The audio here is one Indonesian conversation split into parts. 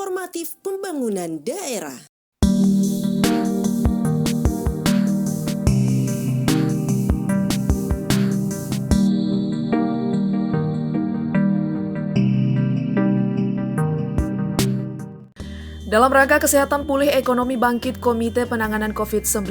informatif pembangunan daerah. Dalam rangka kesehatan pulih ekonomi bangkit Komite Penanganan COVID-19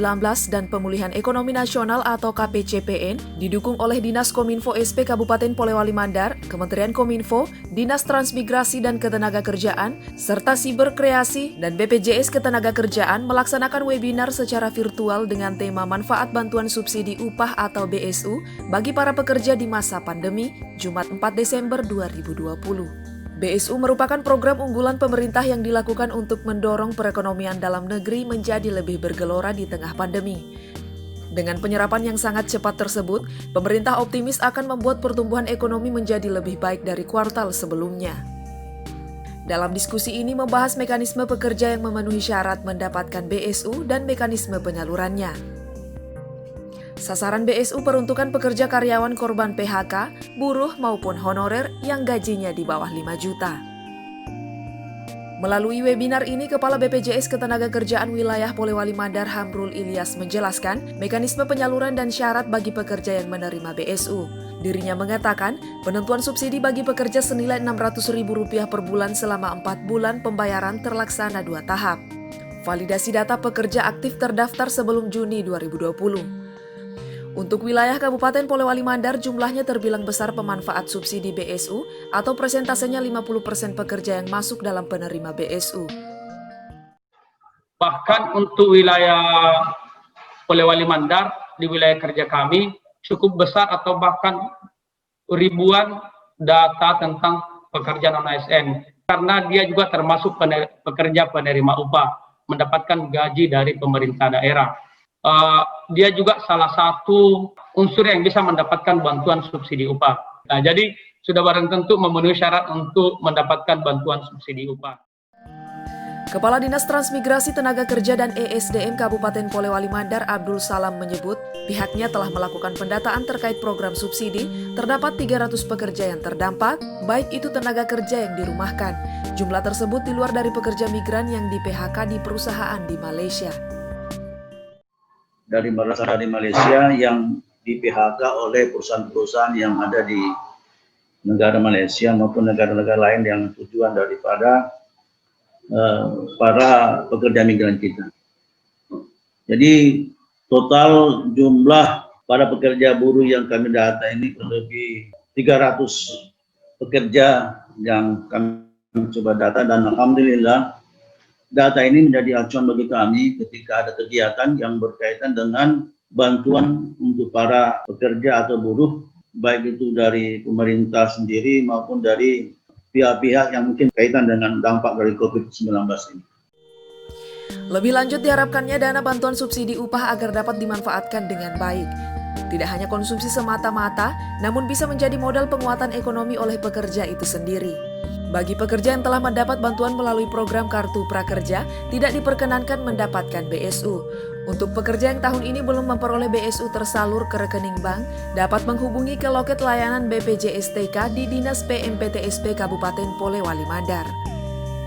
dan Pemulihan Ekonomi Nasional atau KPCPN didukung oleh Dinas Kominfo SP Kabupaten Polewali Mandar, Kementerian Kominfo, Dinas Transmigrasi dan Ketenagakerjaan, serta Siber Kreasi dan BPJS Ketenagakerjaan melaksanakan webinar secara virtual dengan tema Manfaat Bantuan Subsidi Upah atau BSU bagi para pekerja di masa pandemi, Jumat 4 Desember 2020. BSU merupakan program unggulan pemerintah yang dilakukan untuk mendorong perekonomian dalam negeri menjadi lebih bergelora di tengah pandemi. Dengan penyerapan yang sangat cepat tersebut, pemerintah optimis akan membuat pertumbuhan ekonomi menjadi lebih baik dari kuartal sebelumnya. Dalam diskusi ini membahas mekanisme pekerja yang memenuhi syarat mendapatkan BSU dan mekanisme penyalurannya. Sasaran BSU peruntukan pekerja karyawan korban PHK, buruh maupun honorer yang gajinya di bawah 5 juta. Melalui webinar ini, Kepala BPJS Ketenagakerjaan Wilayah Polewali Mandar Hamrul Ilyas menjelaskan mekanisme penyaluran dan syarat bagi pekerja yang menerima BSU. Dirinya mengatakan, penentuan subsidi bagi pekerja senilai Rp600.000 per bulan selama 4 bulan pembayaran terlaksana 2 tahap. Validasi data pekerja aktif terdaftar sebelum Juni 2020. Untuk wilayah Kabupaten Polewali Mandar jumlahnya terbilang besar pemanfaat subsidi BSU atau persentasenya 50% pekerja yang masuk dalam penerima BSU. Bahkan untuk wilayah Polewali Mandar, di wilayah kerja kami cukup besar atau bahkan ribuan data tentang pekerja non-ASN. Karena dia juga termasuk pekerja penerima upah, mendapatkan gaji dari pemerintah daerah. Dia juga salah satu unsur yang bisa mendapatkan bantuan subsidi upah. Nah, jadi sudah barang tentu memenuhi syarat untuk mendapatkan bantuan subsidi upah. Kepala Dinas Transmigrasi Tenaga Kerja dan ESDM Kabupaten Polewali Mandar Abdul Salam menyebut pihaknya telah melakukan pendataan terkait program subsidi, terdapat 300 pekerja yang terdampak, baik itu tenaga kerja yang dirumahkan. Jumlah tersebut di luar dari pekerja migran yang di PHK di perusahaan di Malaysia. Dari Malaysia yang di PHK oleh perusahaan-perusahaan yang ada di negara Malaysia maupun negara-negara lain yang tujuan daripada para pekerja migran kita. Jadi total jumlah para pekerja buruh yang kami data ini lebih 300 pekerja yang kami coba data, dan alhamdulillah data ini menjadi acuan bagi kami ketika ada kegiatan yang berkaitan dengan bantuan untuk para pekerja atau buruh, baik itu dari pemerintah sendiri maupun dari pihak-pihak yang mungkin kaitan dengan dampak dari COVID-19 ini. Lebih lanjut diharapkannya dana bantuan subsidi upah agar dapat dimanfaatkan dengan baik. Tidak hanya konsumsi semata-mata, namun bisa menjadi modal penguatan ekonomi oleh pekerja itu sendiri. Bagi pekerja yang telah mendapat bantuan melalui program Kartu Prakerja, tidak diperkenankan mendapatkan BSU. Untuk pekerja yang tahun ini belum memperoleh BSU tersalur ke rekening bank, dapat menghubungi ke loket layanan BPJS-TK di Dinas PMPTSP Kabupaten Polewali Mandar.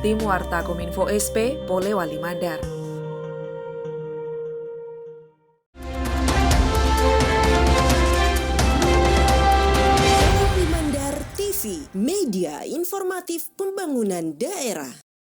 Tim Warta Kominfo SP, Polewali Mandar. Media informatif pembangunan daerah.